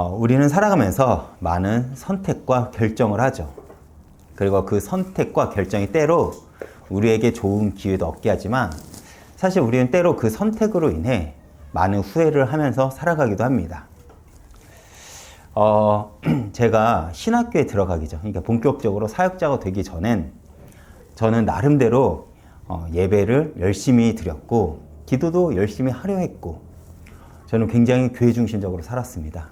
우리는 살아가면서 많은 선택과 결정을 하죠. 그리고 그 선택과 결정이 때로 우리에게 좋은 기회도 얻게 하지만 사실 우리는 때로 그 선택으로 인해 많은 후회를 하면서 살아가기도 합니다. 제가 신학교에 들어가기 전, 그러니까 본격적으로 사역자가 되기 전엔 저는 나름대로 예배를 열심히 드렸고 기도도 열심히 하려 했고 저는 굉장히 교회 중심적으로 살았습니다.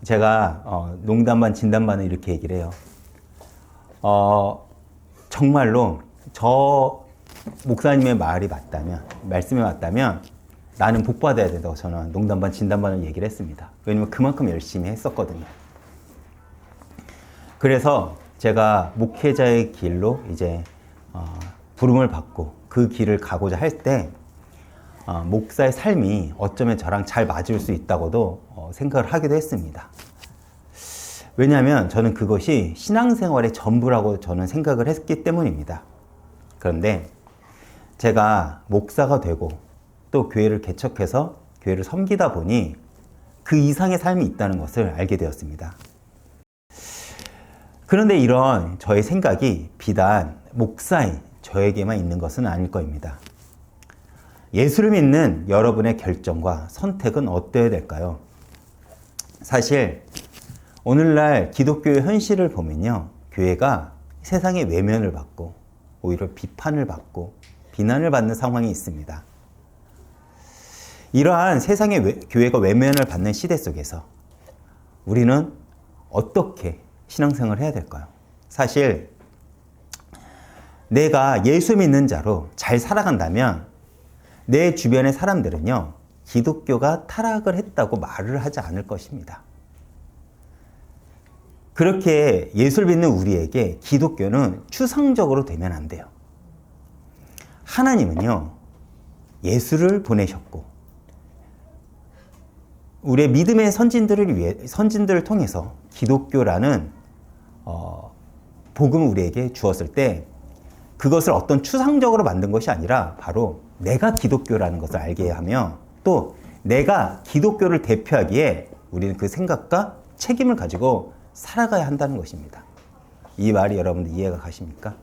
제가 농담 반 진담 반은 이렇게 얘기를 해요. 정말로 저 목사님의 말씀이 맞다면 나는 복 받아야 된다고 저는 농담 반 진담 반을 얘기를 했습니다. 왜냐면 그만큼 열심히 했었거든요. 그래서 제가 목회자의 길로 이제 부름을 받고 그 길을 가고자 할 때 목사의 삶이 어쩌면 저랑 잘 맞을 수 있다고도 생각을 하기도 했습니다. 왜냐하면 저는 그것이 신앙생활의 전부라고 저는 생각을 했기 때문입니다. 그런데 제가 목사가 되고 또 교회를 개척해서 교회를 섬기다 보니 그 이상의 삶이 있다는 것을 알게 되었습니다. 그런데 이런 저의 생각이 비단 목사인 저에게만 있는 것은 아닐 겁니다. 예수를 믿는 여러분의 결정과 선택은 어때야 될까요? 사실 오늘날 기독교의 현실을 보면요, 교회가 세상의 외면을 받고 오히려 비판을 받고 비난을 받는 상황이 있습니다. 이러한 세상의 교회가 외면을 받는 시대 속에서 우리는 어떻게 신앙생활을 해야 될까요? 사실 내가 예수 믿는 자로 잘 살아간다면 내 주변의 사람들은요, 기독교가 타락을 했다고 말을 하지 않을 것입니다. 그렇게 예수를 믿는 우리에게 기독교는 추상적으로 되면 안 돼요. 하나님은요, 예수를 보내셨고 우리의 믿음의 선진들을 통해서 기독교라는 복음을 우리에게 주었을 때 그것을 어떤 추상적으로 만든 것이 아니라 바로 내가 기독교라는 것을 알게 하며 또 내가 기독교를 대표하기에 우리는 그 생각과 책임을 가지고 살아가야 한다는 것입니다. 이 말이 여러분들 이해가 가십니까?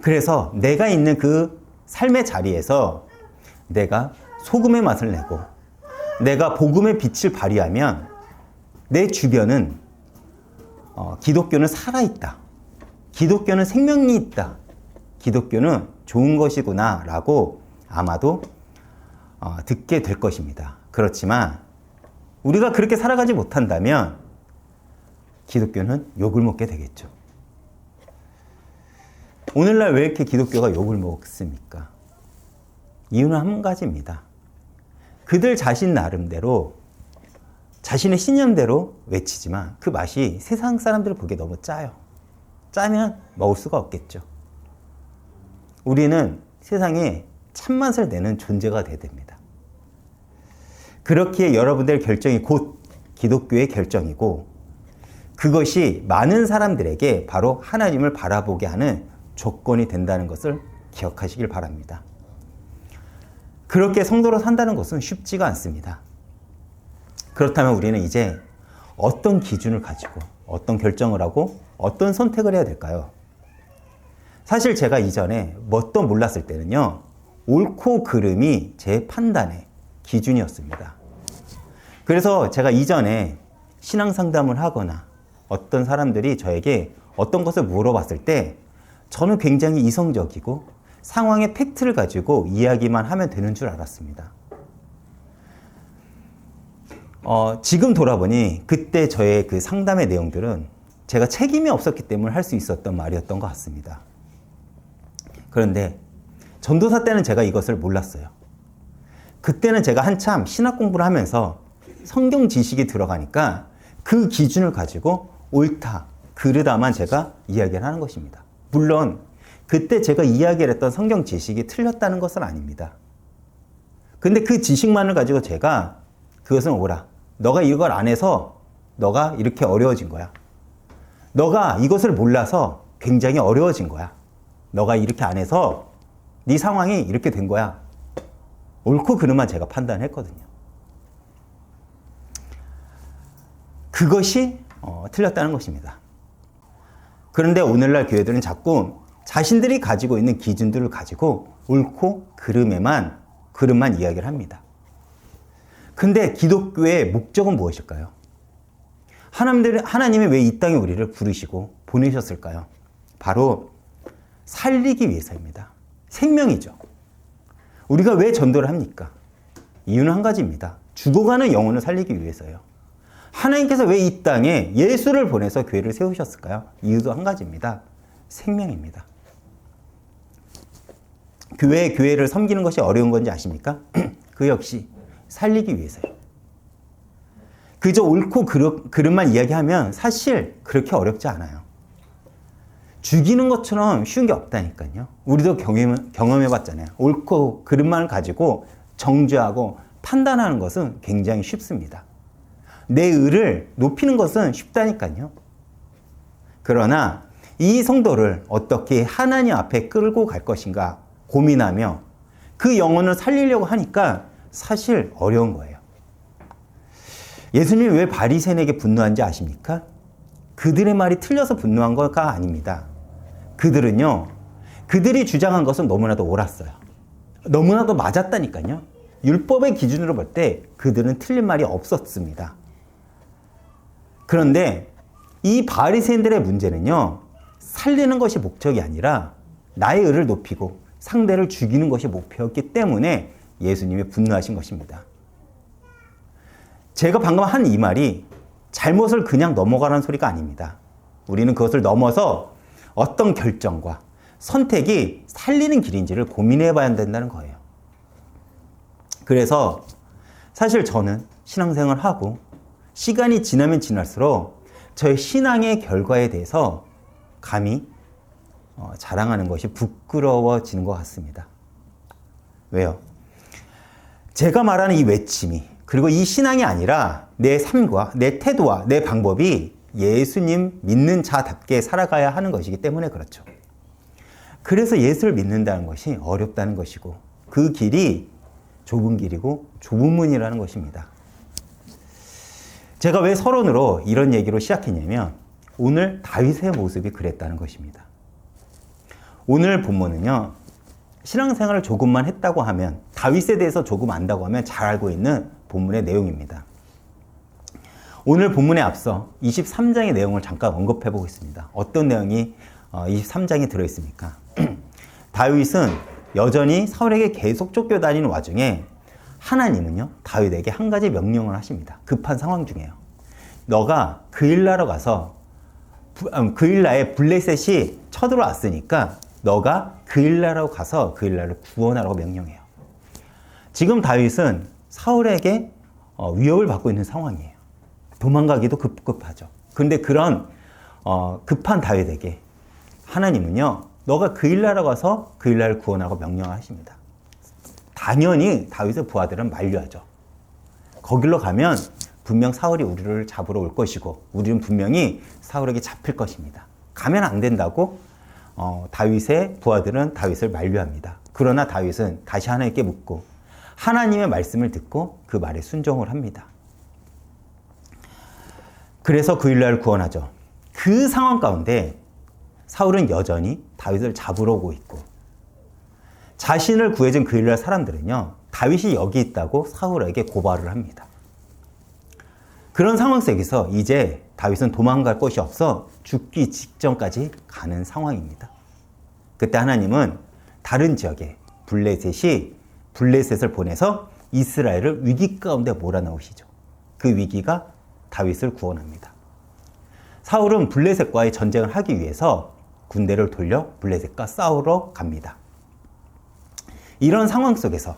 그래서 내가 있는 그 삶의 자리에서 내가 소금의 맛을 내고 내가 복음의 빛을 발휘하면 내 주변은 기독교는 살아있다. 기독교는 생명이 있다. 기독교는 좋은 것이구나 라고 아마도 듣게 될 것입니다. 그렇지만 우리가 그렇게 살아가지 못한다면 기독교는 욕을 먹게 되겠죠. 오늘날 왜 이렇게 기독교가 욕을 먹습니까? 이유는 한 가지입니다. 그들 자신 나름대로 자신의 신념대로 외치지만 그 맛이 세상 사람들 보기에 너무 짜요. 짜면 먹을 수가 없겠죠. 우리는 세상에 참맛을 내는 존재가 돼야 됩니다. 그렇기에 여러분들의 결정이 곧 기독교의 결정이고 그것이 많은 사람들에게 바로 하나님을 바라보게 하는 조건이 된다는 것을 기억하시길 바랍니다. 그렇게 성도로 산다는 것은 쉽지가 않습니다. 그렇다면 우리는 이제 어떤 기준을 가지고 어떤 결정을 하고 어떤 선택을 해야 될까요? 사실 제가 이전에 뭣도 몰랐을 때는요, 옳고 그름이 제 판단의 기준이었습니다. 그래서 제가 이전에 신앙 상담을 하거나 어떤 사람들이 저에게 어떤 것을 물어봤을 때 저는 굉장히 이성적이고 상황의 팩트를 가지고 이야기만 하면 되는 줄 알았습니다. 지금 돌아보니 그때 저의 그 상담의 내용들은 제가 책임이 없었기 때문에 할 수 있었던 말이었던 것 같습니다. 그런데 전도사 때는 제가 이것을 몰랐어요. 그때는 제가 한참 신학 공부를 하면서 성경 지식이 들어가니까 그 기준을 가지고 옳다, 그르다만 제가 이야기를 하는 것입니다. 물론 그때 제가 이야기를 했던 성경 지식이 틀렸다는 것은 아닙니다. 근데 그 지식만을 가지고 제가 그것은 옳아. 너가 이걸 안 해서 너가 이렇게 어려워진 거야. 너가 이것을 몰라서 굉장히 어려워진 거야. 너가 이렇게 안 해서 네 상황이 이렇게 된 거야. 옳고 그름만 제가 판단했거든요. 그것이 틀렸다는 것입니다. 그런데 오늘날 교회들은 자꾸 자신들이 가지고 있는 기준들을 가지고 옳고 그름만 이야기를 합니다. 근데 기독교의 목적은 무엇일까요? 하나님이 왜 이 땅에 우리를 부르시고 보내셨을까요? 바로 살리기 위해서입니다. 생명이죠. 우리가 왜 전도를 합니까? 이유는 한 가지입니다. 죽어가는 영혼을 살리기 위해서요. 하나님께서 왜 이 땅에 예수를 보내서 교회를 세우셨을까요? 이유도 한 가지입니다. 생명입니다. 교회를 섬기는 것이 어려운 건지 아십니까? 그 역시 살리기 위해서요. 그저 옳고 그름만 이야기하면 사실 그렇게 어렵지 않아요. 죽이는 것처럼 쉬운 게 없다니까요. 우리도 경험해 봤잖아요. 옳고 그름만을 가지고 정죄하고 판단하는 것은 굉장히 쉽습니다. 내 의를 높이는 것은 쉽다니까요. 그러나 이 성도를 어떻게 하나님 앞에 끌고 갈 것인가 고민하며 그 영혼을 살리려고 하니까 사실 어려운 거예요. 예수님이 왜 바리새인에게 분노한지 아십니까? 그들의 말이 틀려서 분노한 거가 아닙니다. 그들이 주장한 것은 너무나도 옳았어요. 너무나도 맞았다니까요. 율법의 기준으로 볼 때 그들은 틀린 말이 없었습니다. 그런데 이 바리새인들의 문제는요, 살리는 것이 목적이 아니라 나의 의를 높이고 상대를 죽이는 것이 목표였기 때문에 예수님이 분노하신 것입니다. 제가 방금 한 이 말이 잘못을 그냥 넘어가라는 소리가 아닙니다. 우리는 그것을 넘어서 어떤 결정과 선택이 살리는 길인지를 고민해 봐야 된다는 거예요. 그래서 사실 저는 신앙생활을 하고 시간이 지나면 지날수록 저의 신앙의 결과에 대해서 감히 자랑하는 것이 부끄러워지는 것 같습니다. 왜요? 제가 말하는 이 외침이, 그리고 이 신앙이 아니라 내 삶과 내 태도와 내 방법이 예수님 믿는 자답게 살아가야 하는 것이기 때문에 그렇죠. 그래서 예수를 믿는다는 것이 어렵다는 것이고, 그 길이 좁은 길이고 좁은 문이라는 것입니다. 제가 왜 서론으로 이런 얘기로 시작했냐면, 오늘 다윗의 모습이 그랬다는 것입니다. 오늘 본문은요, 신앙생활을 조금만 했다고 하면, 다윗에 대해서 조금 안다고 하면 잘 알고 있는 본문의 내용입니다. 오늘 본문에 앞서 23장의 내용을 잠깐 언급해 보겠습니다. 어떤 내용이 23장에 들어있습니까? 다윗은 여전히 사울에게 계속 쫓겨다니는 와중에 하나님은요, 다윗에게 한 가지 명령을 하십니다. 급한 상황 중에요. 너가 그일라로 가서, 그일라에 블레셋이 쳐들어왔으니까 너가 그일라로 가서 그일라를 구원하라고 명령해요. 지금 다윗은 사울에게 위협을 받고 있는 상황이에요. 도망가기도 급급하죠. 그런데 그런 급한 다윗에게 하나님은요, 너가 그일라로 가서 그일라를 구원하라고 명령하십니다. 당연히 다윗의 부하들은 만류하죠. 거길로 가면 분명 사울이 우리를 잡으러 올 것이고 우리는 분명히 사울에게 잡힐 것입니다. 가면 안 된다고 다윗의 부하들은 다윗을 만류합니다. 그러나 다윗은 다시 하나님께 묻고 하나님의 말씀을 듣고 그 말에 순종을 합니다. 그래서 그일라를 구원하죠. 그 상황 가운데 사울은 여전히 다윗을 잡으러 오고 있고, 자신을 구해준 그일라 사람들은요, 다윗이 여기 있다고 사울에게 고발을 합니다. 그런 상황 속에서 이제 다윗은 도망갈 곳이 없어 죽기 직전까지 가는 상황입니다. 그때 하나님은 다른 지역에 블레셋을 보내서 이스라엘을 위기 가운데 몰아넣으시죠. 그 위기가 다윗을 구원합니다. 사울은 블레셋과의 전쟁을 하기 위해서 군대를 돌려 블레셋과 싸우러 갑니다. 이런 상황 속에서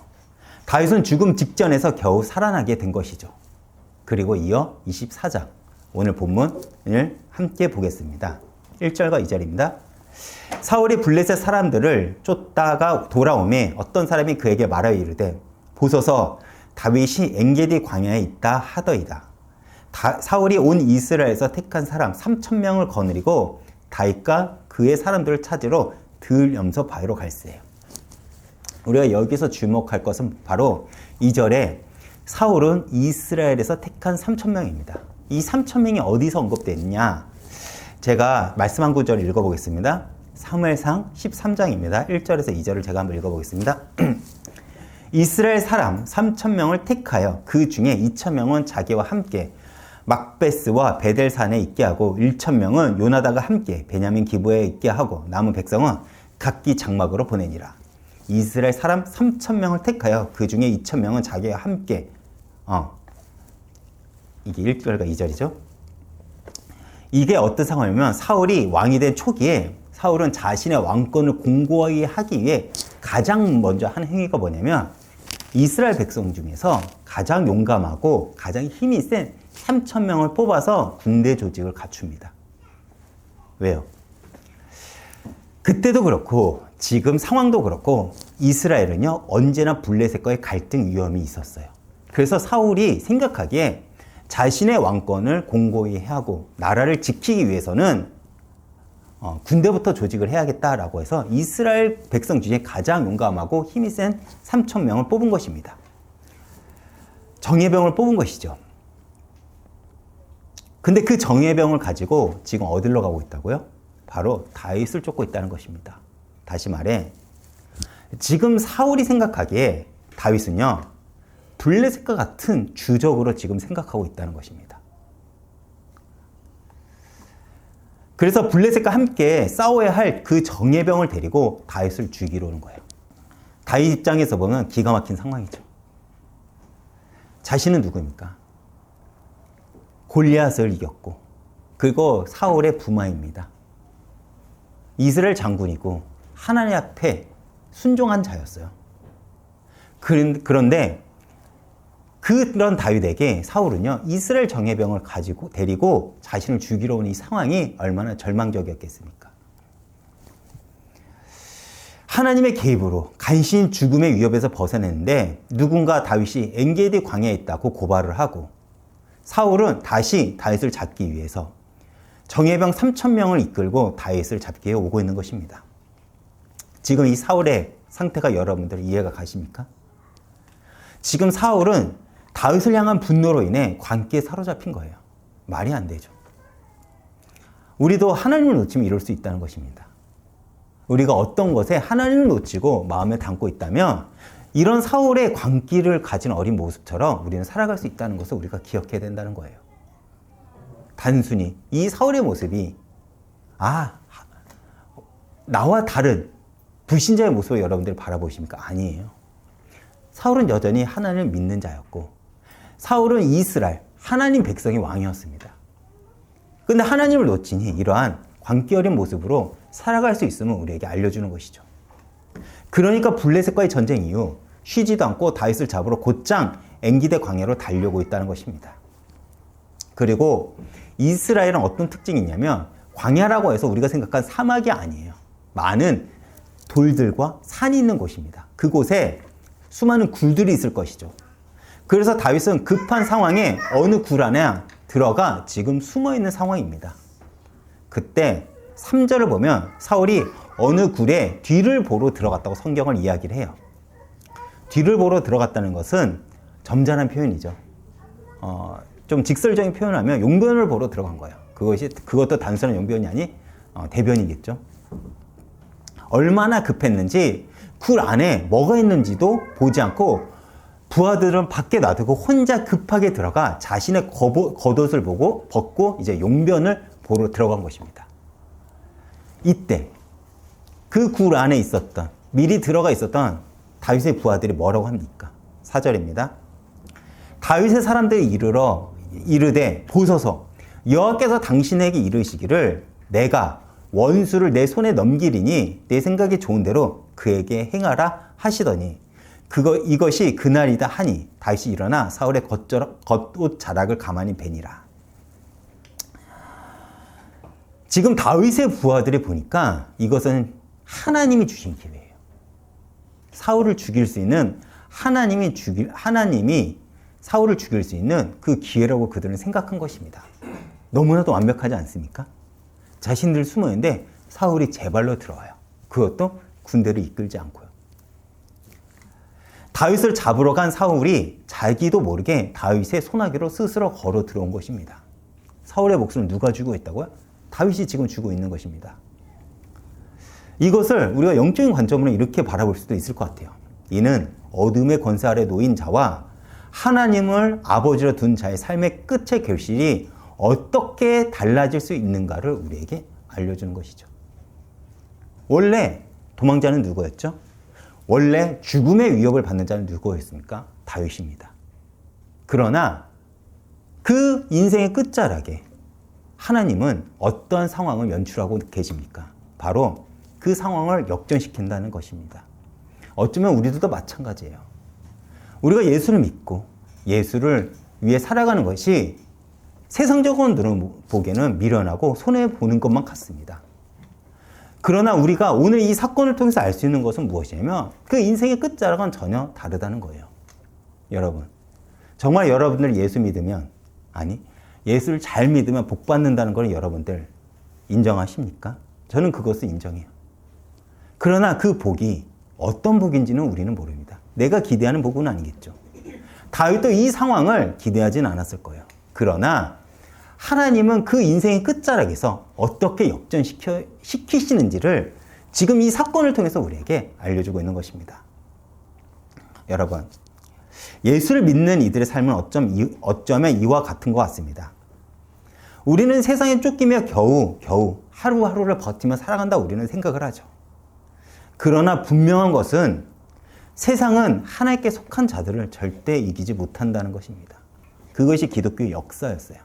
다윗은 죽음 직전에서 겨우 살아나게 된 것이죠. 그리고 이어 24장, 오늘 본문을 함께 보겠습니다. 1절과 2절입니다. 사울이 블레셋 사람들을 쫓다가 돌아오매 어떤 사람이 그에게 말하여 이르되, 보소서 다윗이 엔게디 광야에 있다 하더이다. 사울이 온 이스라엘에서 택한 사람 3,000명을 거느리고 다윗과 그의 사람들을 찾으러 들염소 바위로 갈세요. 우리가 여기서 주목할 것은 바로 2절에 사울은 이스라엘에서 택한 3,000명입니다. 이 3천 명이 어디서 언급되어 있느냐? 제가 말씀한 구절을 읽어보겠습니다. 사무엘상 13장입니다. 1절에서 2절을 제가 한번 읽어보겠습니다. 이스라엘 사람 3천 명을 택하여 그 중에 2천 명은 자기와 함께 막베스와 베델산에 있게 하고 1천 명은 요나단과 함께 베냐민 기브에 있게 하고 남은 백성은 각기 장막으로 보내니라. 이스라엘 사람 3천 명을 택하여 그 중에 2천 명은 자기와 함께 이게 1절과 2절이죠. 이게 어떤 상황이냐면 사울이 왕이 된 초기에 사울은 자신의 왕권을 공고히 하기 위해 가장 먼저 한 행위가 뭐냐면 이스라엘 백성 중에서 가장 용감하고 가장 힘이 센 3천 명을 뽑아서 군대 조직을 갖춥니다. 왜요? 그때도 그렇고 지금 상황도 그렇고 이스라엘은요 언제나 블레셋과의 갈등 위험이 있었어요. 그래서 사울이 생각하기에 자신의 왕권을 공고히 하고 나라를 지키기 위해서는 군대부터 조직을 해야겠다라고 해서 이스라엘 백성 중에 가장 용감하고 힘이 센 3천 명을 뽑은 것입니다. 정예병을 뽑은 것이죠. 근데 그 정예병을 가지고 지금 어디로 가고 있다고요? 바로 다윗을 쫓고 있다는 것입니다. 다시 말해 지금 사울이 생각하기에 다윗은요 블레셋과 같은 주적으로 지금 생각하고 있다는 것입니다. 그래서 블레셋과 함께 싸워야 할 그 정예병을 데리고 다윗을 죽이러 오는 거예요. 다윗 입장에서 보면 기가 막힌 상황이죠. 자신은 누구입니까? 골리앗을 이겼고 그리고 사울의 부마입니다. 이스라엘 장군이고 하나님 앞에 순종한 자였어요. 그런데 그런 다윗에게 사울은요 이스라엘 정예병을 가지고 데리고 자신을 죽이러 온 이 상황이 얼마나 절망적이었겠습니까? 하나님의 개입으로 간신히 죽음의 위협에서 벗어냈는데 누군가 다윗이 엔게디 광야에 있다고 고발을 하고 사울은 다시 다윗을 잡기 위해서 정예병 3천 명을 이끌고 다윗을 잡기 위해 오고 있는 것입니다. 지금 이 사울의 상태가 여러분들 이해가 가십니까? 지금 사울은 다윗을 향한 분노로 인해 관계에 사로잡힌 거예요. 말이 안 되죠. 우리도 하나님을 놓치면 이럴 수 있다는 것입니다. 우리가 어떤 것에 하나님을 놓치고 마음에 담고 있다면 이런 사울의 광기를 가진 어린 모습처럼 우리는 살아갈 수 있다는 것을 우리가 기억해야 된다는 거예요. 단순히 이 사울의 모습이 나와 다른 불신자의 모습을 여러분들이 바라보십니까? 아니에요. 사울은 여전히 하나님을 믿는 자였고 사울은 이스라엘 하나님 백성의 왕이었습니다. 그런데 하나님을 놓치니 이러한 광기 어린 모습으로 살아갈 수 있음을 우리에게 알려주는 것이죠. 그러니까 블레셋과의 전쟁 이후 쉬지도 않고 다윗을 잡으러 곧장 엔기디 광야로 달려오고 있다는 것입니다. 그리고 이스라엘은 어떤 특징이 있냐면 광야라고 해서 우리가 생각한 사막이 아니에요. 많은 돌들과 산이 있는 곳입니다. 그곳에 수많은 굴들이 있을 것이죠. 그래서 다윗은 급한 상황에 어느 굴 안에 들어가 지금 숨어있는 상황입니다. 그때 3절을 보면 사울이 어느 굴에 뒤를 보러 들어갔다고 성경을 이야기를 해요. 뒤를 보러 들어갔다는 것은 점잖은 표현이죠. 좀 직설적인 표현을 하면 용변을 보러 들어간 거예요. 그것도 단순한 용변이 아닌 대변이겠죠. 얼마나 급했는지 굴 안에 뭐가 있는지도 보지 않고 부하들은 밖에 놔두고 혼자 급하게 들어가 자신의 겉옷을 벗고 이제 용변을 보러 들어간 것입니다. 이때 그 굴 안에 미리 들어가 있었던 다윗의 부하들이 뭐라고 합니까? 4절입니다. 다윗의 사람들이 이르되 보소서 여호와께서 당신에게 이르시기를 내가 원수를 내 손에 넘기리니 내 생각이 좋은 대로 그에게 행하라 하시더니 이것이 그날이다 하니 다윗이 일어나 사울의 겉옷 자락을 가만히 베니라. 지금 다윗의 부하들이 보니까 이것은 하나님이 주신 기회예요. 사울을 죽일 수 있는 하나님이 사울을 죽일 수 있는 그 기회라고 그들은 생각한 것입니다. 너무나도 완벽하지 않습니까? 자신들 숨어있는데 사울이 제 발로 들어와요. 그것도 군대를 이끌지 않고요. 다윗을 잡으러 간 사울이 자기도 모르게 다윗의 소나기로 스스로 걸어 들어온 것입니다. 사울의 목숨을 누가 쥐고 있다고요? 다윗이 지금 쥐고 있는 것입니다. 이것을 우리가 영적인 관점으로 이렇게 바라볼 수도 있을 것 같아요. 이는 어둠의 권세 아래 놓인 자와 하나님을 아버지로 둔 자의 삶의 끝의 결실이 어떻게 달라질 수 있는가를 우리에게 알려주는 것이죠. 원래 도망자는 누구였죠? 원래 죽음의 위협을 받는 자는 누구였습니까? 다윗입니다. 그러나 그 인생의 끝자락에 하나님은 어떠한 상황을 연출하고 계십니까? 바로 그 상황을 역전시킨다는 것입니다. 어쩌면 우리들도 마찬가지예요. 우리가 예수를 믿고 예수를 위해 살아가는 것이 세상적으로 보기에는 미련하고 손해보는 것만 같습니다. 그러나 우리가 오늘 이 사건을 통해서 알 수 있는 것은 무엇이냐면 그 인생의 끝자락은 전혀 다르다는 거예요. 여러분, 정말 여러분들 예수 믿으면, 아니 예수를 잘 믿으면 복 받는다는 걸 여러분들 인정하십니까? 저는 그것을 인정해요. 그러나 그 복이 어떤 복인지는 우리는 모릅니다. 내가 기대하는 복은 아니겠죠. 다윗도 이 상황을 기대하진 않았을 거예요. 그러나 하나님은 그 인생의 끝자락에서 어떻게 역전시키시는지를 지금 이 사건을 통해서 우리에게 알려주고 있는 것입니다. 여러분, 예수를 믿는 이들의 삶은 어쩌면 이와 같은 것 같습니다. 우리는 세상에 쫓기며 겨우 하루하루를 버티며 살아간다 우리는 생각을 하죠. 그러나 분명한 것은 세상은 하나님께 속한 자들을 절대 이기지 못한다는 것입니다. 그것이 기독교의 역사였어요.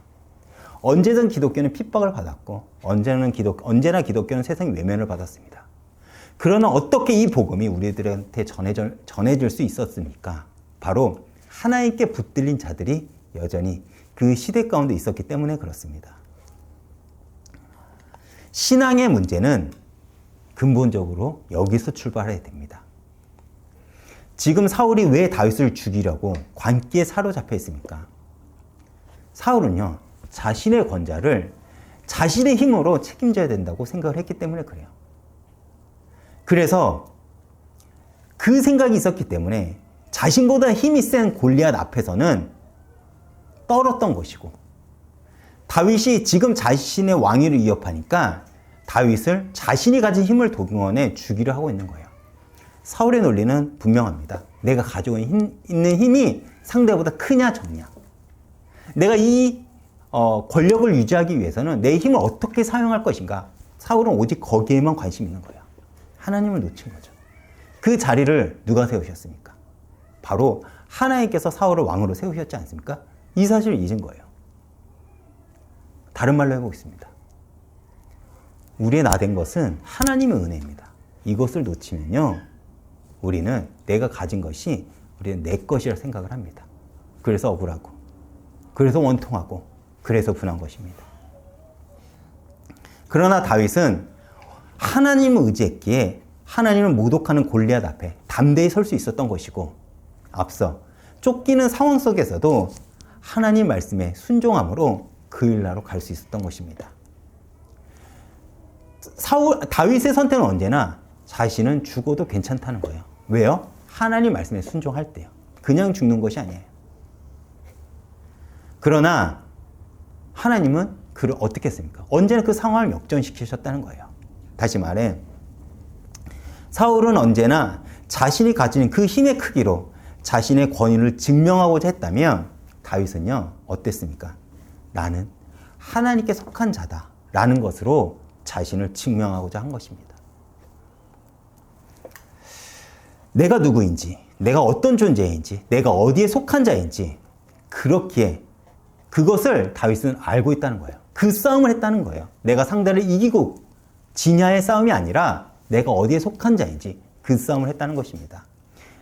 언제든 기독교는 핍박을 받았고 언제나 기독교는 세상의 외면을 받았습니다. 그러나 어떻게 이 복음이 우리들한테 전해질 수 있었습니까? 바로 하나님께 붙들린 자들이 여전히 그 시대 가운데 있었기 때문에 그렇습니다. 신앙의 문제는 근본적으로 여기서 출발해야 됩니다. 지금 사울이 왜 다윗을 죽이려고 관기에 사로잡혀 있습니까? 사울은요, 자신의 권좌를 자신의 힘으로 책임져야 된다고 생각을 했기 때문에 그래요. 그래서 그 생각이 있었기 때문에 자신보다 힘이 센 골리앗 앞에서는 떨었던 것이고, 다윗이 지금 자신의 왕위를 위협하니까 다윗을 자신이 가진 힘을 동원해 죽이려 하고 있는 거예요. 사울의 논리는 분명합니다. 내가 가지고 있는 힘이 상대보다 크냐 적냐. 내가 이 권력을 유지하기 위해서는 내 힘을 어떻게 사용할 것인가. 사울은 오직 거기에만 관심이 있는 거예요. 하나님을 놓친 거죠. 그 자리를 누가 세우셨습니까? 바로 하나님께서 사울을 왕으로 세우셨지 않습니까? 이 사실을 잊은 거예요. 다른 말로 해보겠습니다. 우리의 나된 것은 하나님의 은혜입니다. 이것을 놓치면요, 우리는 내가 가진 것이 우리는 내 것이라 생각을 합니다. 그래서 억울하고, 그래서 원통하고, 그래서 분한 것입니다. 그러나 다윗은 하나님을 의지했기에 하나님을 모독하는 골리앗 앞에 담대히 설 수 있었던 것이고, 앞서 쫓기는 상황 속에서도 하나님 말씀에 순종함으로 그 일나로 갈 수 있었던 것입니다. 다윗의 선택은 언제나 자신은 죽어도 괜찮다는 거예요. 왜요? 하나님 말씀에 순종할 때요. 그냥 죽는 것이 아니에요. 그러나 하나님은 그를 어떻게 했습니까? 언제나 그 상황을 역전시키셨다는 거예요. 다시 말해, 사울은 언제나 자신이 가진 그 힘의 크기로 자신의 권위를 증명하고자 했다면, 다윗은요, 어땠습니까? 나는 하나님께 속한 자다라는 것으로 자신을 증명하고자 한 것입니다. 내가 누구인지, 내가 어떤 존재인지, 내가 어디에 속한 자인지, 그렇기에 그것을 다윗은 알고 있다는 거예요. 그 싸움을 했다는 거예요. 내가 상대를 이기고 지냐의 싸움이 아니라 내가 어디에 속한 자인지 그 싸움을 했다는 것입니다.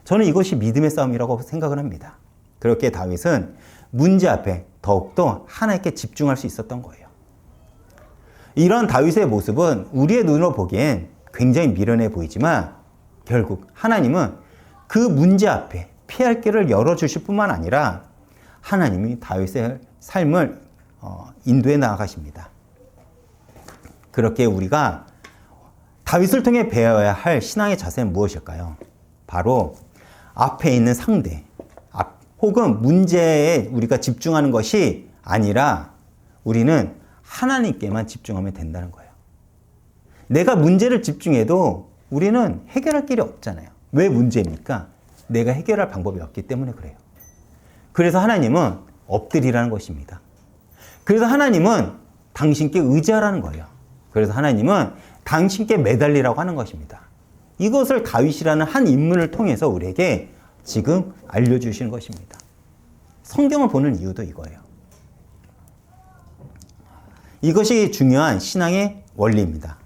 저는 이것이 믿음의 싸움이라고 생각을 합니다. 그렇게 다윗은 문제 앞에 더욱더 하나님께 집중할 수 있었던 거예요. 이런 다윗의 모습은 우리의 눈으로 보기엔 굉장히 미련해 보이지만 결국 하나님은 그 문제 앞에 피할 길을 열어주실 뿐만 아니라 하나님이 다윗의 삶을 인도해 나아가십니다. 그렇게 우리가 다윗을 통해 배워야 할 신앙의 자세는 무엇일까요? 바로 앞에 있는 상대 혹은 문제에 우리가 집중하는 것이 아니라 우리는 하나님께만 집중하면 된다는 거예요. 내가 문제를 집중해도 우리는 해결할 길이 없잖아요. 왜 문제입니까? 내가 해결할 방법이 없기 때문에 그래요. 그래서 하나님은 엎드리라는 것입니다. 그래서 하나님은 당신께 의지하라는 거예요. 그래서 하나님은 당신께 매달리라고 하는 것입니다. 이것을 다윗이라는 한 인물을 통해서 우리에게 지금 알려주시는 것입니다. 성경을 보는 이유도 이거예요. 이것이 중요한 신앙의 원리입니다.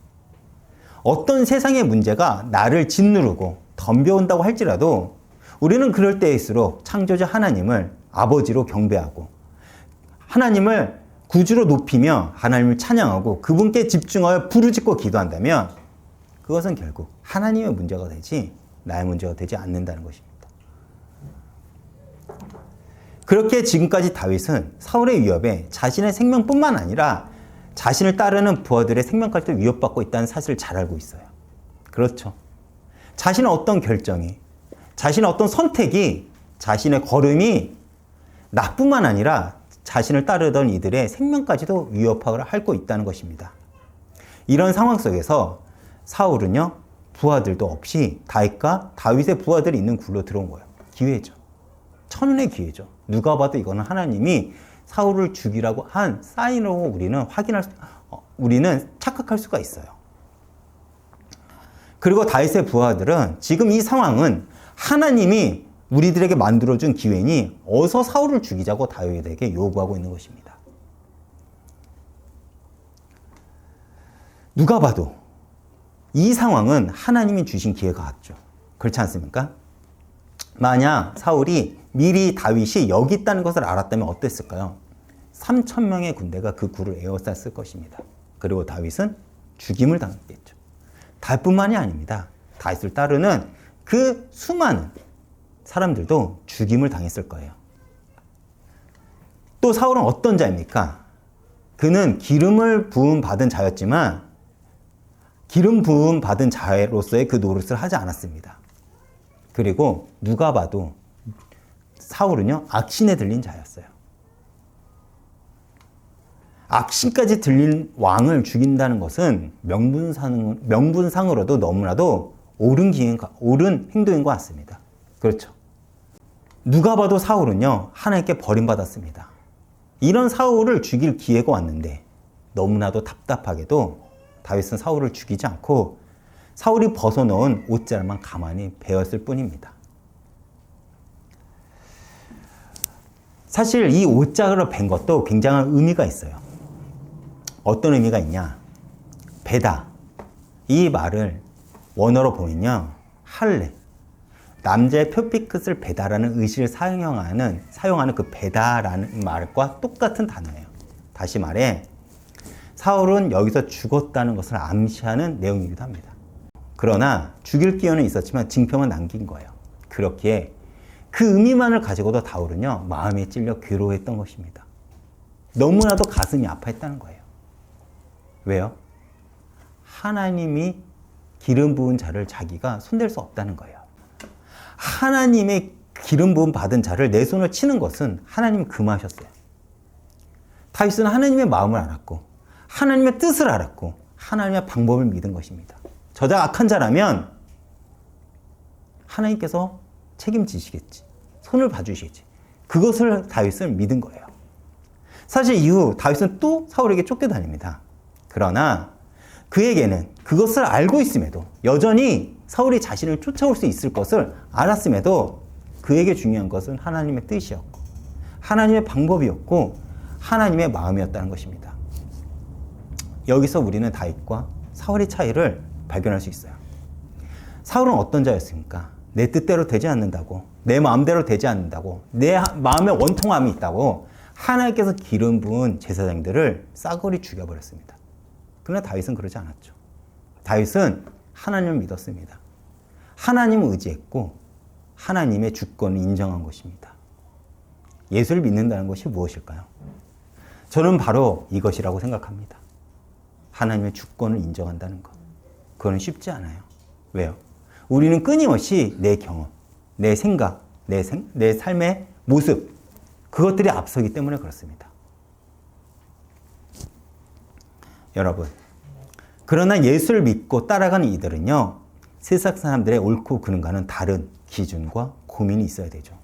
어떤 세상의 문제가 나를 짓누르고 덤벼온다고 할지라도 우리는 그럴 때일수록 창조자 하나님을 아버지로 경배하고 하나님을 구주로 높이며 하나님을 찬양하고 그분께 집중하여 부르짖고 기도한다면 그것은 결국 하나님의 문제가 되지 나의 문제가 되지 않는다는 것입니다. 그렇게 지금까지 다윗은 사울의 위협에 자신의 생명뿐만 아니라 자신을 따르는 부하들의 생명까지도 위협받고 있다는 사실을 잘 알고 있어요. 그렇죠. 자신의 어떤 결정이, 자신의 어떤 선택이, 자신의 걸음이 나뿐만 아니라 자신을 따르던 이들의 생명까지도 위협하고 있다는 것입니다. 이런 상황 속에서 사울은요, 부하들도 없이 다윗과 다윗의 부하들이 있는 굴로 들어온 거예요. 기회죠. 천운의 기회죠. 누가 봐도 이거는 하나님이 사울을 죽이라고 한 사인으로 우리는 착각할 수가 있어요. 그리고 다윗의 부하들은 지금 이 상황은 하나님이 우리들에게 만들어준 기회니 어서 사울을 죽이자고 다윗에게 요구하고 있는 것입니다. 누가 봐도 이 상황은 하나님이 주신 기회가 같죠. 그렇지 않습니까? 만약 사울이 미리 다윗이 여기 있다는 것을 알았다면 어땠을까요? 3,000명의 군대가 그 굴을 에워쌌을 것입니다. 그리고 다윗은 죽임을 당했겠죠. 다윗뿐만이 아닙니다. 다윗을 따르는 그 수많은 사람들도 죽임을 당했을 거예요. 또 사울은 어떤 자입니까? 그는 기름을 부음 받은 자였지만 기름 부음 받은 자로서의 그 노릇을 하지 않았습니다. 그리고 누가 봐도 사울은요, 악신에 들린 자였어요. 악신까지 들린 왕을 죽인다는 것은 명분상으로도 너무나도 옳은 행동인 것 같습니다. 그렇죠. 누가 봐도 사울은요, 하나님께 버림받았습니다. 이런 사울을 죽일 기회가 왔는데 너무나도 답답하게도 다윗은 사울을 죽이지 않고 사울이 벗어놓은 옷자락만 가만히 베었을 뿐입니다. 사실 이 옷자락을 벤 것도 굉장한 의미가 있어요. 어떤 의미가 있냐? 베다. 이 말을 원어로 보면요, 할례. 남자의 표피 끝을 베다라는 의시를 사용하는 그 베다라는 말과 똑같은 단어예요. 다시 말해, 사울은 여기서 죽었다는 것을 암시하는 내용이기도 합니다. 그러나 죽일 기회는 있었지만 징표만 남긴 거예요. 그렇기에 그 의미만을 가지고도 다윗은요, 마음에 찔려 괴로워했던 것입니다. 너무나도 가슴이 아파했다는 거예요. 왜요? 하나님이 기름 부은 자를 자기가 손댈 수 없다는 거예요. 하나님의 기름 부음 받은 자를 내 손을 치는 것은 하나님이 금하셨어요. 다윗은 하나님의 마음을 알았고 하나님의 뜻을 알았고 하나님의 방법을 믿은 것입니다. 저자 악한 자라면 하나님께서 책임지시겠지. 손을 봐주시겠지. 그것을 다윗은 믿은 거예요. 사실 이후 다윗은 또 사울에게 쫓겨다닙니다. 그러나 그에게는 그것을 알고 있음에도 여전히 사울이 자신을 쫓아올 수 있을 것을 알았음에도 그에게 중요한 것은 하나님의 뜻이었고 하나님의 방법이었고 하나님의 마음이었다는 것입니다. 여기서 우리는 다윗과 사울의 차이를 발견할 수 있어요. 사울은 어떤 자였습니까? 내 뜻대로 되지 않는다고, 내 마음대로 되지 않는다고, 내 마음에 원통함이 있다고 하나님께서 기름 부은 제사장들을 싸그리 죽여버렸습니다. 그러나 다윗은 그러지 않았죠. 다윗은 하나님을 믿었습니다. 하나님을 의지했고 하나님의 주권을 인정한 것입니다. 예수를 믿는다는 것이 무엇일까요? 저는 바로 이것이라고 생각합니다. 하나님의 주권을 인정한다는 것. 그건 쉽지 않아요. 왜요? 우리는 끊임없이 내 경험, 내 생각, 내 삶의 모습, 그것들이 앞서기 때문에 그렇습니다. 여러분, 그러나 예수를 믿고 따라가는 이들은요, 세상 사람들의 옳고 그른가는 다른 기준과 고민이 있어야 되죠.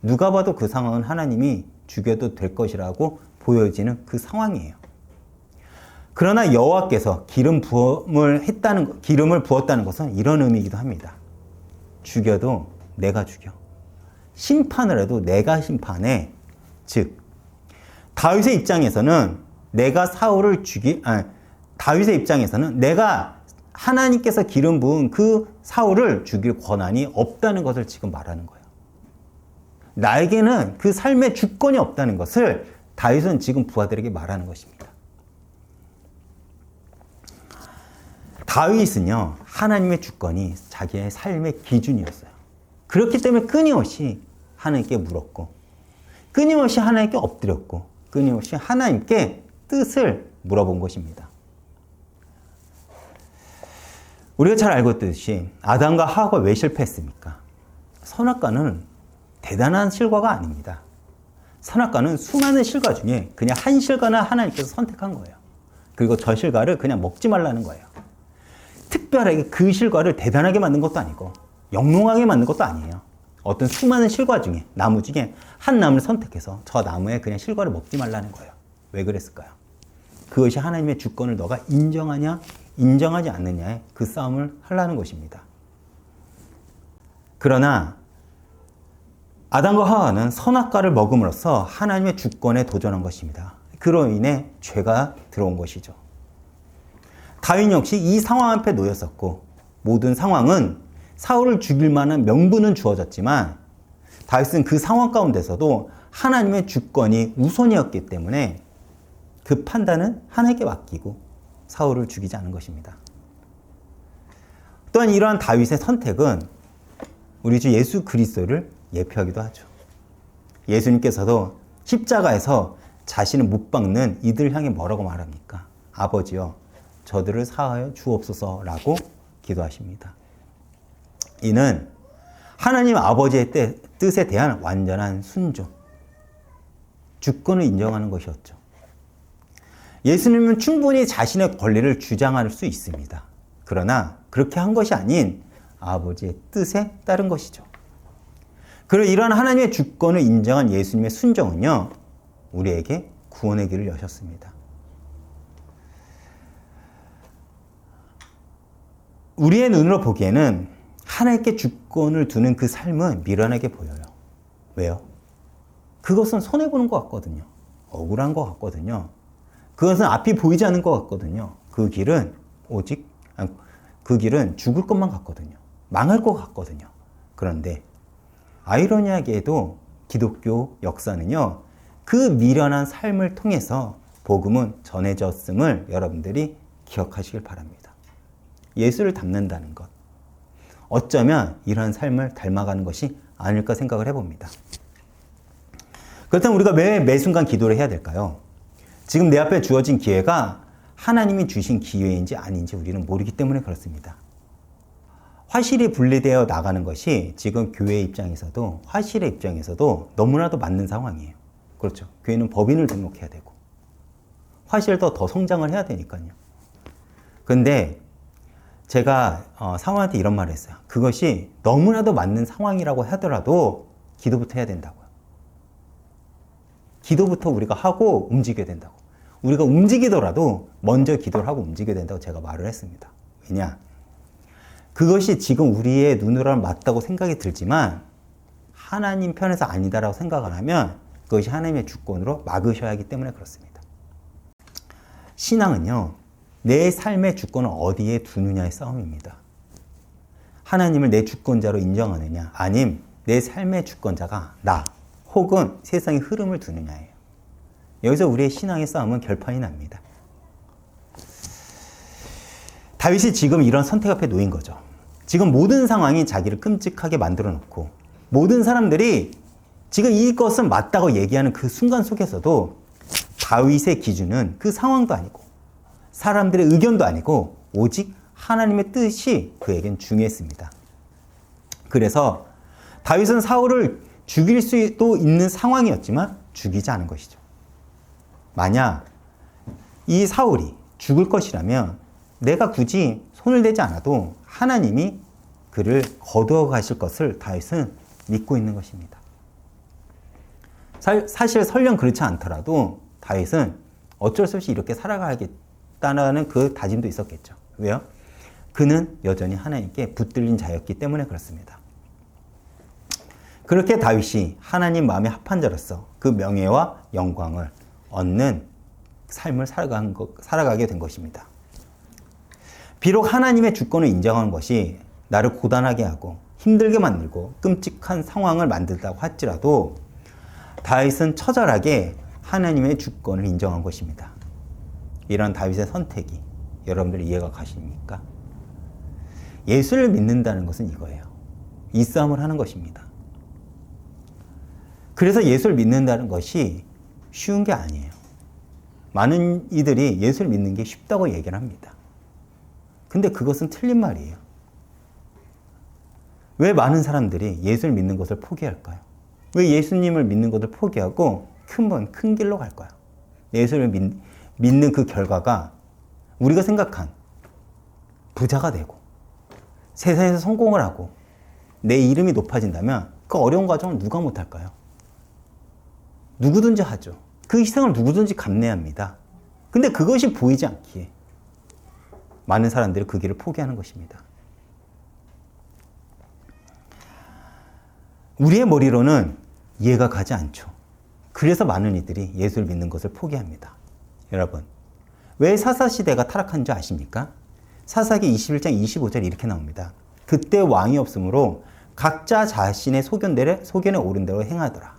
누가 봐도 그 상황은 하나님이 죽여도 될 것이라고 보여지는 그 상황이에요. 그러나 여호와께서 기름을 부었다는 것은 이런 의미이기도 합니다. 죽여도 내가 죽여. 심판을 해도 내가 심판해. 즉, 다윗의 입장에서는 다윗의 입장에서는 내가 하나님께서 기름 부은 그 사울을 죽일 권한이 없다는 것을 지금 말하는 거예요. 나에게는 그 삶의 주권이 없다는 것을 다윗은 지금 부하들에게 말하는 것입니다. 다윗은요, 하나님의 주권이 자기의 삶의 기준이었어요. 그렇기 때문에 끊임없이 하나님께 물었고, 끊임없이 하나님께 엎드렸고, 끊임없이 하나님께 뜻을 물어본 것입니다. 우리가 잘 알고 있듯이 아담과 하와가 왜 실패했습니까? 선악과는 대단한 실과가 아닙니다. 선악과는 수많은 실과 중에 그냥 한 실과는 하나님께서 선택한 거예요. 그리고 저 실과를 그냥 먹지 말라는 거예요. 특별하게 그 실과를 대단하게 만든 것도 아니고 영롱하게 만든 것도 아니에요. 어떤 수많은 실과 중에, 나무 중에 한 나무를 선택해서 저 나무에 그냥 실과를 먹지 말라는 거예요. 왜 그랬을까요? 그것이 하나님의 주권을 너가 인정하냐, 인정하지 않느냐의 그 싸움을 하려는 것입니다. 그러나 아담과 하와는 선악과를 먹음으로써 하나님의 주권에 도전한 것입니다. 그로 인해 죄가 들어온 것이죠. 다윗 역시 이 상황 앞에 놓였었고, 모든 상황은 사울을 죽일 만한 명분은 주어졌지만 다윗은 그 상황 가운데서도 하나님의 주권이 우선이었기 때문에 그 판단은 하나님께 맡기고 사울을 죽이지 않은 것입니다. 또한 이러한 다윗의 선택은 우리 주 예수 그리스도를 예표하기도 하죠. 예수님께서도 십자가에서 자신을 못 박는 이들 향해 뭐라고 말합니까? 아버지여, 저들을 사하여 주옵소서라고 기도하십니다. 이는 하나님 아버지의 뜻에 대한 완전한 순종, 주권을 인정하는 것이었죠. 예수님은 충분히 자신의 권리를 주장할 수 있습니다. 그러나 그렇게 한 것이 아닌 아버지의 뜻에 따른 것이죠. 그리고 이러한 하나님의 주권을 인정한 예수님의 순종은요, 우리에게 구원의 길을 여셨습니다. 우리의 눈으로 보기에는 하나님께 주권을 두는 그 삶은 미련하게 보여요. 왜요? 그것은 손해보는 것 같거든요. 억울한 것 같거든요. 그것은 앞이 보이지 않는 것 같거든요. 그 길은 죽을 것만 같거든요. 망할 것 같거든요. 그런데 아이러니하게도 기독교 역사는요, 그 미련한 삶을 통해서 복음은 전해졌음을 여러분들이 기억하시길 바랍니다. 예수를 닮는다는 것, 어쩌면 이러한 삶을 닮아가는 것이 아닐까 생각을 해봅니다. 그렇다면 우리가 왜 매 순간 기도를 해야 될까요? 지금 내 앞에 주어진 기회가 하나님이 주신 기회인지 아닌지 우리는 모르기 때문에 그렇습니다. 화실이 분리되어 나가는 것이 지금 교회 입장에서도, 화실의 입장에서도 너무나도 맞는 상황이에요. 그렇죠. 교회는 법인을 등록해야 되고 화실도 더 성장을 해야 되니까요. 근데 제가 사모한테 이런 말을 했어요. 그것이 너무나도 맞는 상황이라고 하더라도 기도부터 해야 된다고요. 기도부터 우리가 하고 움직여야 된다고. 우리가 움직이더라도 먼저 기도를 하고 움직여야 된다고 제가 말을 했습니다. 왜냐? 그것이 지금 우리의 눈으로는 맞다고 생각이 들지만 하나님 편에서 아니다라고 생각을 하면 그것이 하나님의 주권으로 막으셔야 하기 때문에 그렇습니다. 신앙은요, 내 삶의 주권을 어디에 두느냐의 싸움입니다. 하나님을 내 주권자로 인정하느냐, 아님 내 삶의 주권자가 나 혹은 세상의 흐름을 두느냐예요. 여기서 우리의 신앙의 싸움은 결판이 납니다. 다윗이 지금 이런 선택 앞에 놓인 거죠. 지금 모든 상황이 자기를 끔찍하게 만들어 놓고 모든 사람들이 지금 이것은 맞다고 얘기하는 그 순간 속에서도 다윗의 기준은 그 상황도 아니고 사람들의 의견도 아니고 오직 하나님의 뜻이 그에겐 중요했습니다. 그래서 다윗은 사울을 죽일 수도 있는 상황이었지만 죽이지 않은 것이죠. 만약 이 사울이 죽을 것이라면 내가 굳이 손을 대지 않아도 하나님이 그를 거두어 가실 것을 다윗은 믿고 있는 것입니다. 사실 설령 그렇지 않더라도 다윗은 어쩔 수 없이 이렇게 살아가겠다는 그 다짐도 있었겠죠. 왜요? 그는 여전히 하나님께 붙들린 자였기 때문에 그렇습니다. 그렇게 다윗이 하나님 마음에 합한 자로서 그 명예와 영광을 얻는 삶을 살아가게 된 것입니다. 비록 하나님의 주권을 인정하는 것이 나를 고단하게 하고 힘들게 만들고 끔찍한 상황을 만들다고 할지라도 다윗은 처절하게 하나님의 주권을 인정한 것입니다. 이런 다윗의 선택이 여러분들 이해가 가십니까? 예수를 믿는다는 것은 이거예요. 이 싸움을 하는 것입니다. 그래서 예수를 믿는다는 것이 쉬운 게 아니에요. 많은 이들이 예수를 믿는 게 쉽다고 얘기를 합니다. 근데 그것은 틀린 말이에요. 왜 많은 사람들이 예수를 믿는 것을 포기할까요? 왜 예수님을 믿는 것을 포기하고 큰 길로 갈까요? 예수를 믿는 그 결과가 우리가 생각한 부자가 되고 세상에서 성공을 하고 내 이름이 높아진다면 그 어려운 과정을 누가 못할까요? 누구든지 하죠. 그 희생을 누구든지 감내합니다. 근데 그것이 보이지 않기에 많은 사람들이 그 길을 포기하는 것입니다. 우리의 머리로는 이해가 가지 않죠. 그래서 많은 이들이 예수를 믿는 것을 포기합니다. 여러분, 왜 사사시대가 타락한 줄 아십니까? 사사기 21장 25절 이렇게 나옵니다. 그때 왕이 없으므로 각자 자신의 소견에 오른 대로 행하더라.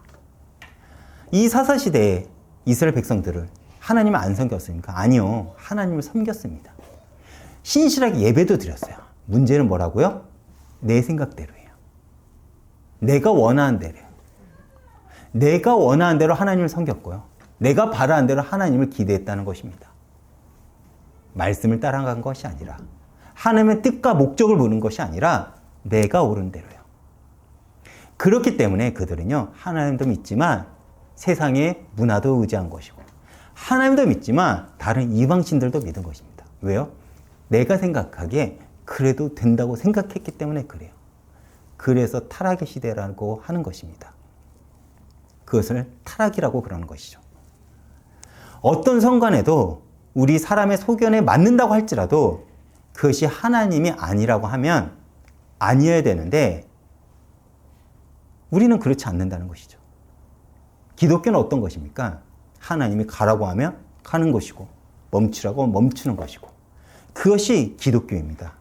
이 사사시대에 이스라엘 백성들을 하나님을 안 섬겼습니까? 아니요. 하나님을 섬겼습니다. 신실하게 예배도 드렸어요. 문제는 뭐라고요? 내 생각대로예요. 내가 원하는 대로예요. 내가 원하는 대로 하나님을 섬겼고요. 내가 바라는 대로 하나님을 기대했다는 것입니다. 말씀을 따라간 것이 아니라 하나님의 뜻과 목적을 보는 것이 아니라 내가 옳은 대로요. 그렇기 때문에 그들은요, 하나님도 믿지만 세상의 문화도 의지한 것이고 하나님도 믿지만 다른 이방신들도 믿은 것입니다. 왜요? 내가 생각하기에 그래도 된다고 생각했기 때문에 그래요. 그래서 타락의 시대라고 하는 것입니다. 그것을 타락이라고 그러는 것이죠. 어떤 순간에도 우리 사람의 소견에 맞는다고 할지라도 그것이 하나님이 아니라고 하면 아니어야 되는데 우리는 그렇지 않는다는 것이죠. 기독교는 어떤 것입니까? 하나님이 가라고 하면 가는 것이고 멈추라고 하면 멈추는 것이고 그것이 기독교입니다.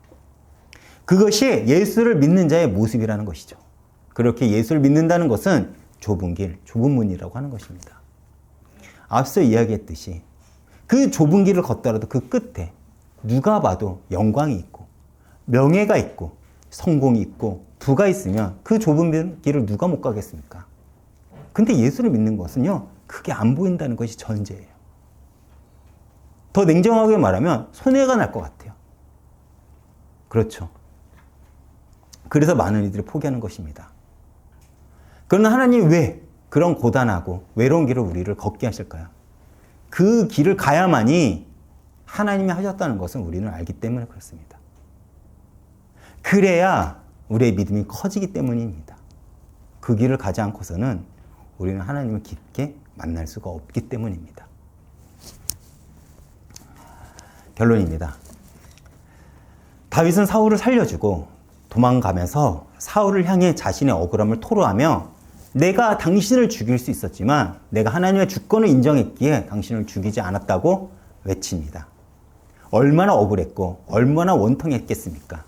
그것이 예수를 믿는 자의 모습이라는 것이죠. 그렇게 예수를 믿는다는 것은 좁은 길, 좁은 문이라고 하는 것입니다. 앞서 이야기했듯이 그 좁은 길을 걷더라도 그 끝에 누가 봐도 영광이 있고 명예가 있고 성공이 있고 부가 있으면 그 좁은 길을 누가 못 가겠습니까? 근데 예수를 믿는 것은요, 그게 안 보인다는 것이 전제예요. 더 냉정하게 말하면 손해가 날 것 같아요. 그렇죠. 그래서 많은 이들이 포기하는 것입니다. 그러나 하나님 왜 그런 고단하고 외로운 길을 우리를 걷게 하실까요? 그 길을 가야만이 하나님이 하셨다는 것은 우리는 알기 때문에 그렇습니다. 그래야 우리의 믿음이 커지기 때문입니다. 그 길을 가지 않고서는 우리는 하나님을 깊게 만날 수가 없기 때문입니다. 결론입니다. 다윗은 사울을 살려주고 도망가면서 사울을 향해 자신의 억울함을 토로하며 내가 당신을 죽일 수 있었지만 내가 하나님의 주권을 인정했기에 당신을 죽이지 않았다고 외칩니다. 얼마나 억울했고 얼마나 원통했겠습니까?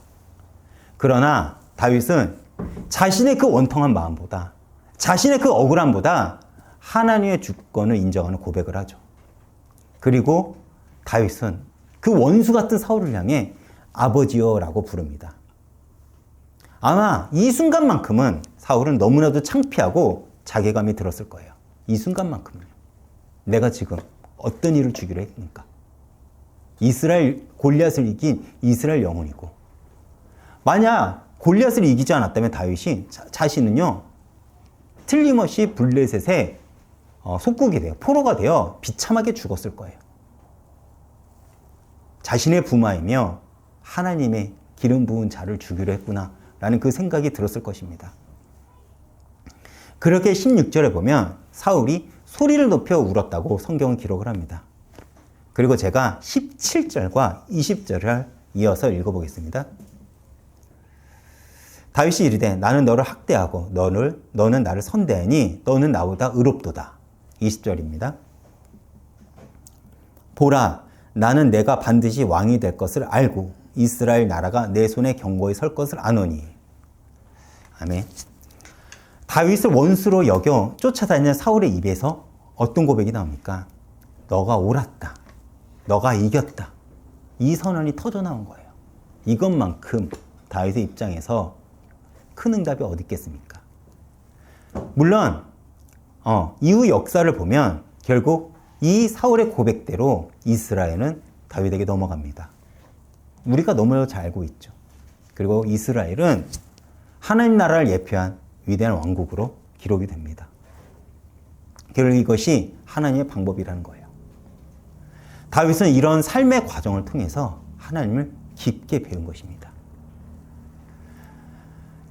그러나 다윗은 자신의 그 원통한 마음보다 자신의 그 억울함보다 하나님의 주권을 인정하는 고백을 하죠. 그리고 다윗은 그 원수 같은 사울을 향해 아버지여라고 부릅니다. 아마 이 순간만큼은 사울은 너무나도 창피하고 자괴감이 들었을 거예요. 이 순간만큼은요. 내가 지금 어떤 일을 주기로 했습니까? 이스라엘 골리앗을 이긴 이스라엘 영혼이고 만약 골리앗을 이기지 않았다면 다윗이 자신은요 틀림없이 블레셋의 속국이 돼요. 포로가 되어 비참하게 죽었을 거예요. 자신의 부마이며 하나님의 기름 부은 자를 죽이려 했구나 라는 그 생각이 들었을 것입니다. 그렇게 16절에 보면 사울이 소리를 높여 울었다고 성경은 기록을 합니다. 그리고 제가 17절과 20절을 이어서 읽어보겠습니다. 다윗이 이르되 나는 너를 학대하고 너는 나를 선대하니 너는 나보다 의롭도다. 20절입니다. 보라, 나는 내가 반드시 왕이 될 것을 알고 이스라엘 나라가 내 손에 견고히 설 것을 아노니. 아멘. 다윗을 원수로 여겨 쫓아다니는 사울의 입에서 어떤 고백이 나옵니까? 너가 옳았다. 너가 이겼다. 이 선언이 터져 나온 거예요. 이것만큼 다윗의 입장에서 큰 응답이 어디 있겠습니까? 물론 이후 역사를 보면 결국 이 사울의 고백대로 이스라엘은 다윗에게 넘어갑니다. 우리가 너무 잘 알고 있죠. 그리고 이스라엘은 하나님 나라를 예표한 위대한 왕국으로 기록이 됩니다. 결국 이것이 하나님의 방법이라는 거예요. 다윗은 이런 삶의 과정을 통해서 하나님을 깊게 배운 것입니다.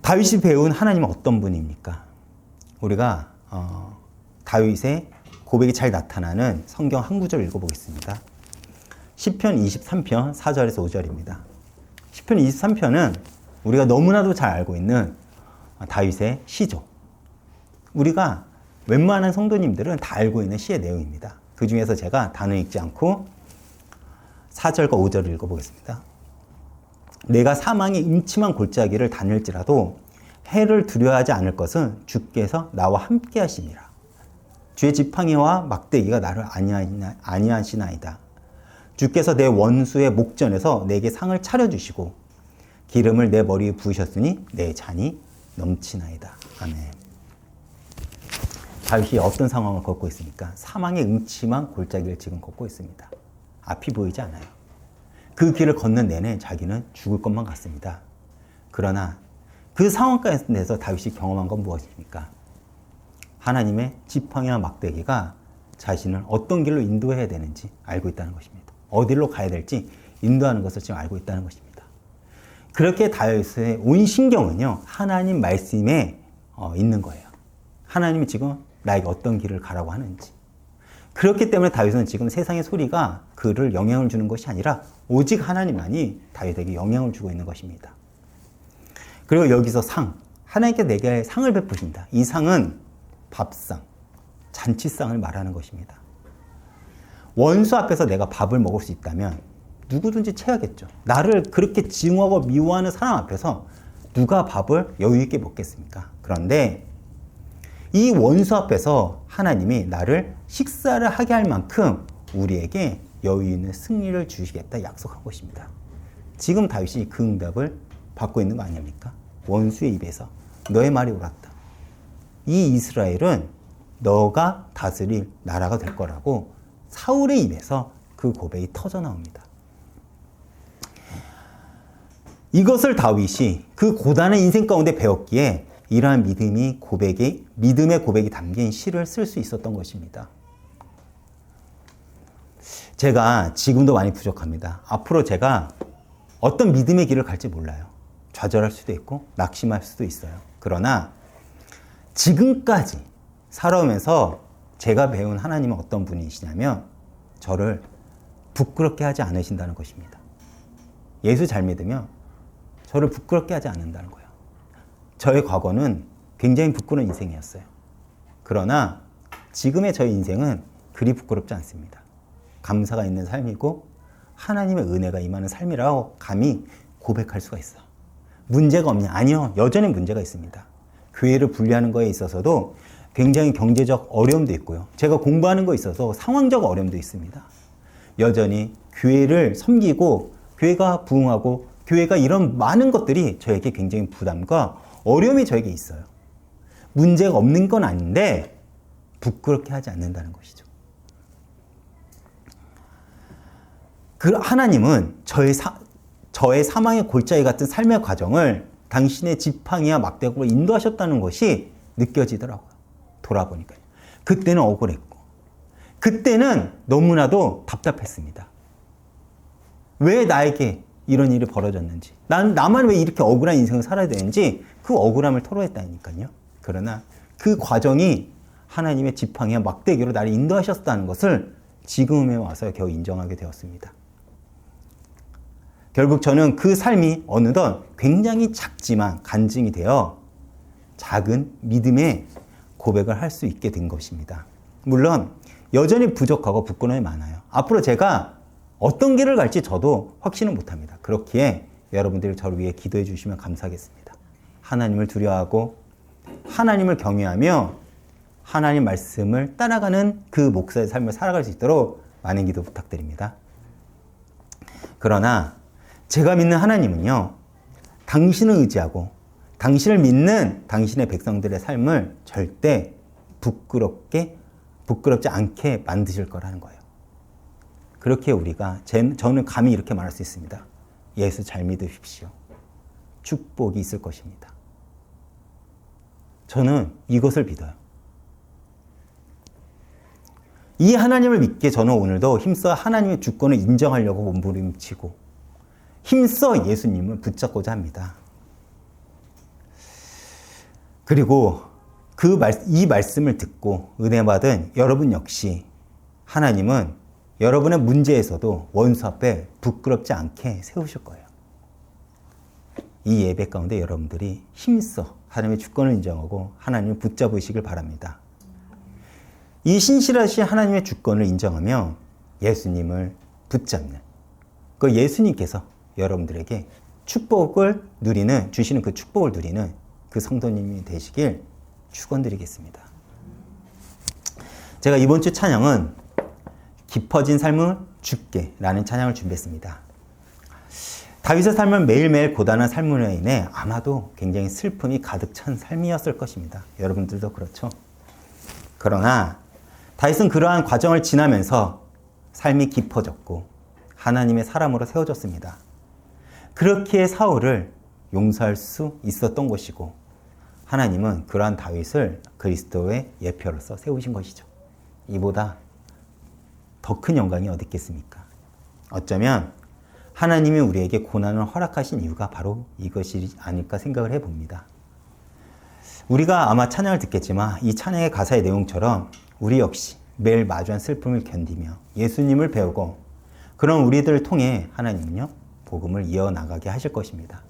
다윗이 배운 하나님은 어떤 분입니까? 우리가 다윗의 고백이 잘 나타나는 성경 한 구절 읽어보겠습니다. 시편 23편 4절에서 5절입니다. 시편 23편은 우리가 너무나도 잘 알고 있는 다윗의 시죠. 우리가 웬만한 성도님들은 다 알고 있는 시의 내용입니다. 그 중에서 제가 단어 읽지 않고 4절과 5절을 읽어보겠습니다. 내가 사망의 음침한 골짜기를 다닐지라도 해를 두려워하지 않을 것은 주께서 나와 함께 하시니라. 주의 지팡이와 막대기가 나를 안위하시나이다. 주께서 내 원수의 목전에서 내게 상을 차려주시고 기름을 내 머리에 부으셨으니 내 잔이 넘치나이다. 아멘. 다윗이 어떤 상황을 걷고 있습니까? 사망의 음침한 골짜기를 지금 걷고 있습니다. 앞이 보이지 않아요. 그 길을 걷는 내내 자기는 죽을 것만 같습니다. 그러나 그 상황 가운데서 다윗이 경험한 건 무엇입니까? 하나님의 지팡이와 막대기가 자신을 어떤 길로 인도해야 되는지 알고 있다는 것입니다. 어디로 가야 될지 인도하는 것을 지금 알고 있다는 것입니다. 그렇게 다윗의 온 신경은요, 하나님 말씀에 있는 거예요. 하나님이 지금 나에게 어떤 길을 가라고 하는지. 그렇기 때문에 다윗은 지금 세상의 소리가 그를 영향을 주는 것이 아니라 오직 하나님만이 다윗에게 영향을 주고 있는 것입니다. 그리고 여기서 하나님께 내게 상을 베푸신다. 이 상은 밥상, 잔치상을 말하는 것입니다. 원수 앞에서 내가 밥을 먹을 수 있다면 누구든지 채하겠죠. 나를 그렇게 증오하고 미워하는 사람 앞에서 누가 밥을 여유 있게 먹겠습니까? 그런데 이 원수 앞에서 하나님이 나를 식사를 하게 할 만큼 우리에게 여유 있는 승리를 주시겠다 약속한 것입니다. 지금 다윗이 그 응답을 받고 있는 거 아닙니까? 원수의 입에서 너의 말이 옳았다. 이 이스라엘은 너가 다스릴 나라가 될 거라고 사울의 입에서 그 고백이 터져 나옵니다. 이것을 다윗이 그 고단한 인생 가운데 배웠기에 이러한 믿음의 고백이 담긴 시를 쓸 수 있었던 것입니다. 제가 지금도 많이 부족합니다. 앞으로 제가 어떤 믿음의 길을 갈지 몰라요. 좌절할 수도 있고 낙심할 수도 있어요. 그러나 지금까지 살아오면서 제가 배운 하나님은 어떤 분이시냐면 저를 부끄럽게 하지 않으신다는 것입니다. 예수 잘 믿으면 저를 부끄럽게 하지 않는다는 거예요. 저의 과거는 굉장히 부끄러운 인생이었어요. 그러나 지금의 저의 인생은 그리 부끄럽지 않습니다. 감사가 있는 삶이고 하나님의 은혜가 임하는 삶이라고 감히 고백할 수가 있어. 문제가 없냐? 아니요. 여전히 문제가 있습니다. 교회를 분리하는 거에 있어서도 굉장히 경제적 어려움도 있고요. 제가 공부하는 거에 있어서 상황적 어려움도 있습니다. 여전히 교회를 섬기고 교회가 부흥하고 교회가 이런 많은 것들이 저에게 굉장히 부담과 어려움이 저에게 있어요. 문제가 없는 건 아닌데 부끄럽게 하지 않는다는 것이죠. 그 하나님은 저의 사망의 골짜기 같은 삶의 과정을 당신의 지팡이와 막대기로 인도하셨다는 것이 느껴지더라고요. 돌아보니까요. 그때는 억울했고 그때는 너무나도 답답했습니다. 왜 나에게 이런 일이 벌어졌는지, 나만 왜 이렇게 억울한 인생을 살아야 되는지 그 억울함을 토로했다니까요. 그러나 그 과정이 하나님의 지팡이와 막대기로 나를 인도하셨다는 것을 지금에 와서 겨우 인정하게 되었습니다. 결국 저는 그 삶이 어느덧 굉장히 작지만 간증이 되어 작은 믿음의 고백을 할 수 있게 된 것입니다. 물론 여전히 부족하고 부끄러움이 많아요. 앞으로 제가 어떤 길을 갈지 저도 확신은 못합니다. 그렇기에 여러분들이 저를 위해 기도해 주시면 감사하겠습니다. 하나님을 두려워하고 하나님을 경외하며 하나님 말씀을 따라가는 그 목사의 삶을 살아갈 수 있도록 많은 기도 부탁드립니다. 그러나 제가 믿는 하나님은요, 당신을 의지하고 당신을 믿는 당신의 백성들의 삶을 절대 부끄럽지 않게 만드실 거라는 거예요. 그렇게 우리가, 저는 감히 이렇게 말할 수 있습니다. 예수 잘 믿으십시오. 축복이 있을 것입니다. 저는 이것을 믿어요. 이 하나님을 믿게 저는 오늘도 힘써 하나님의 주권을 인정하려고 몸부림치고 힘써 예수님을 붙잡고자 합니다. 그리고 이 말씀을 듣고 은혜 받은 여러분 역시 하나님은 여러분의 문제에서도 원수 앞에 부끄럽지 않게 세우실 거예요. 이 예배 가운데 여러분들이 힘써 하나님의 주권을 인정하고 하나님을 붙잡으시길 바랍니다. 이 신실하신 하나님의 주권을 인정하며 예수님을 붙잡는 그 예수님께서 여러분들에게 주시는 그 축복을 누리는 그 성도님이 되시길 축원드리겠습니다. 제가 이번 주 찬양은 깊어진 삶을 주께 라는 찬양을 준비했습니다. 다윗의 삶은 매일매일 고단한 삶으로 인해 아마도 굉장히 슬픔이 가득 찬 삶이었을 것입니다. 여러분들도 그렇죠. 그러나 다윗은 그러한 과정을 지나면서 삶이 깊어졌고 하나님의 사람으로 세워졌습니다. 그렇기에 사울을 용서할 수 있었던 것이고 하나님은 그러한 다윗을 그리스도의 예표로서 세우신 것이죠. 이보다 더 큰 영광이 어디 있겠습니까? 어쩌면 하나님이 우리에게 고난을 허락하신 이유가 바로 이것이 아닐까 생각을 해봅니다. 우리가 아마 찬양을 듣겠지만 이 찬양의 가사의 내용처럼 우리 역시 매일 마주한 슬픔을 견디며 예수님을 배우고 그런 우리들을 통해 하나님은요 복음을 이어나가게 하실 것입니다.